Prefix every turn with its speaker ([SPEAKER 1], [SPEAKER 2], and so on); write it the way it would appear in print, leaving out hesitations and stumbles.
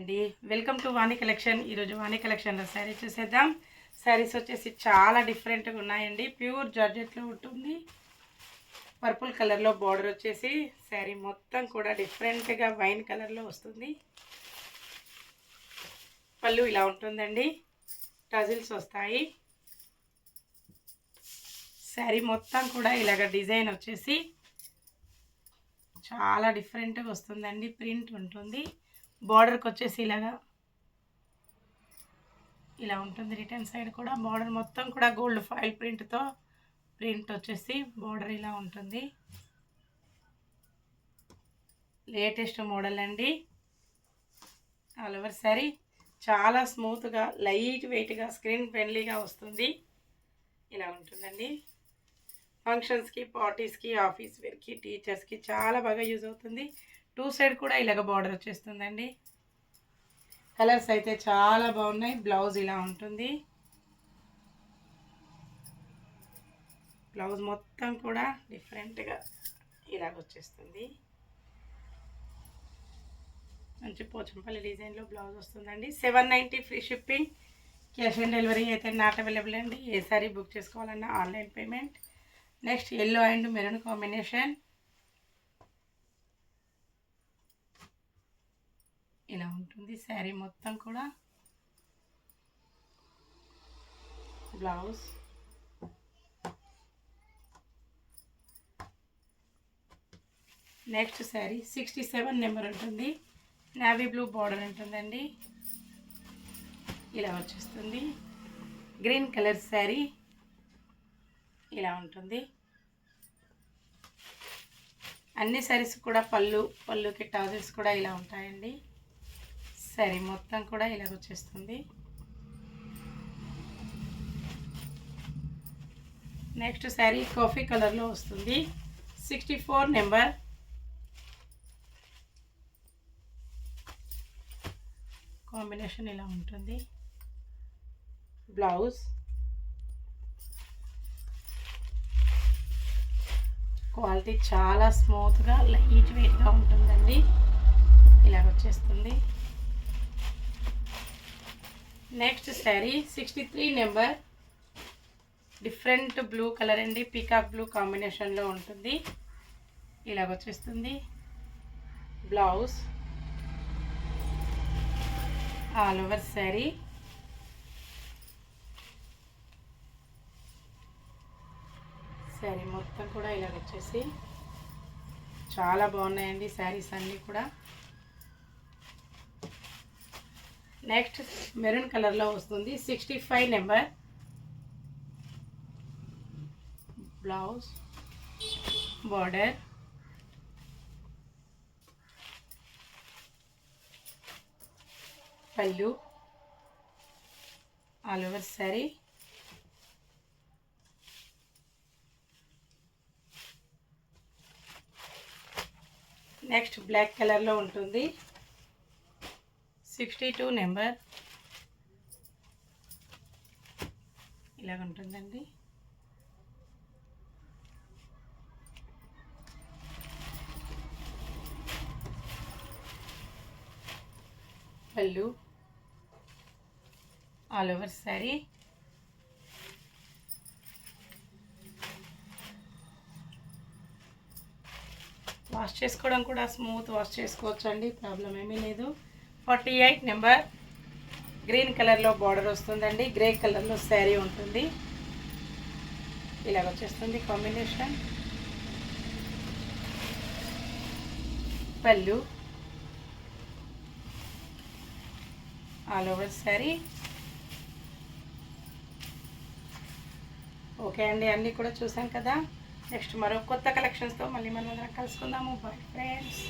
[SPEAKER 1] అండి, welcome to Vani collection. ఈరోజు వాణి కలెక్షన్లో శారీ చూసేద్దాం. శారీస్ వచ్చేసి చాలా డిఫరెంట్గా ఉన్నాయండి. ప్యూర్ జార్జెట్లో ఉంటుంది. పర్పుల్ కలర్లో బార్డర్ వచ్చేసి శారీ మొత్తం కూడా డిఫరెంట్గా వైన్ కలర్లో వస్తుంది. పళ్ళు ఇలా ఉంటుందండి, టజిల్స్ వస్తాయి. శారీ మొత్తం కూడా ఇలాగ డిజైన్ వచ్చేసి చాలా డిఫరెంట్గా వస్తుందండి. ప్రింట్ ఉంటుంది. బార్డర్కి వచ్చేసి ఇలా ఉంటుంది. రిటర్న్ సైడ్ కూడా బార్డర్ మొత్తం కూడా గోల్డ్ ఫాయిల్ ప్రింట్తో ప్రింట్ వచ్చేసి బార్డర్ ఇలా ఉంటుంది. లేటెస్ట్ మోడల్ అండి. ఆల్ ఓవర్ శారీ చాలా స్మూత్గా, లైట్ వెయిట్గా, స్క్రీన్ ఫ్రెండ్లీగా వస్తుంది. ఇలా ఉంటుందండి. ఫంక్షన్స్కి, పార్టీస్కి, ఆఫీస్ వేర్కి, టీచర్స్కి చాలా బాగా యూజ్ అవుతుంది. టూ సైడ్ కూడా ఇలాగ బార్డర్ వచ్చేస్తుందండి. కలర్స్ అయితే చాలా బాగున్నాయి. బ్లౌజ్ ఇలా ఉంటుంది. బ్లౌజ్ మొత్తం కూడా డిఫరెంట్గా ఇలాగ వచ్చేస్తుంది. మంచి పోచంపల్లి డిజైన్లో బ్లౌజ్ వస్తుందండి. 790 free shipping. Cash on delivery అయితే నాట్ అవైలబుల్ అండి. ఏ సారీ బుక్ చేసుకోవాలన్నా online payment. Next yellow and maroon combination. ఇలా ఉంటుంది శారీ మొత్తం కూడా. బ్లౌజ్ నెక్స్ట్ శారీ 67 నెంబర్ ఉంటుంది. నేవీ బ్లూ బార్డర్ ఉంటుందండి. ఇలా వచ్చేస్తుంది. గ్రీన్ కలర్ శారీ ఇలా ఉంటుంది. అన్ని శారీస్ కూడా పళ్ళుకి టాజిల్స్ కూడా ఇలా ఉంటాయండి. శారీ మొత్తం కూడా ఇలా వచ్చేస్తుంది. నెక్స్ట్ శారీ కాఫీ కలర్లో వస్తుంది. 64 నెంబర్. కాంబినేషన్ ఇలా ఉంటుంది. బ్లౌజ్ క్వాలిటీ చాలా స్మూత్గా, లైట్ వెయిట్గా ఉంటుందండి. ఇలాగ వచ్చేస్తుంది. Next sari 63 number. Different blue colour అండి. పీకాక్ బ్లూ కాంబినేషన్లో ఉంటుంది. ఇలాగ వచ్చేస్తుంది. Blouse all over sari sari మొత్తం కూడా ఇలాగ వచ్చేసి చాలా బాగున్నాయండి శారీస్ అన్నీ కూడా. నెక్స్ట్ మెరూన్ కలర్లో వస్తుంది. 65 నెంబర్. బ్లౌజ్ బార్డర్ పళ్ళు all over sari next black కలర్లో ఉంటుంది. 62 నెంబర్. ఇలాగ ఉంటుందండి. పళ్ళు ఆల్ ఓవర్ శారీ వాష్ చేసుకోవడం కూడా స్మూత్ వాష్ చేసుకోవచ్చు అండి, ప్రాబ్లం ఏమీ లేదు. 48 నెంబర్. గ్రీన్ కలర్లో బార్డర్ వస్తుందండి. గ్రే కలర్లో శారీ ఉంటుంది. ఇలాగ వచ్చేస్తుంది కాంబినేషన్. పళ్ళు ఆల్ ఓవర్ శారీ. ఓకే అండి, అన్నీ కూడా చూసాం కదా. నెక్స్ట్ మరో కొత్త కలెక్షన్స్తో మళ్ళీ మనం కలుసుకుందాము. Bye friends.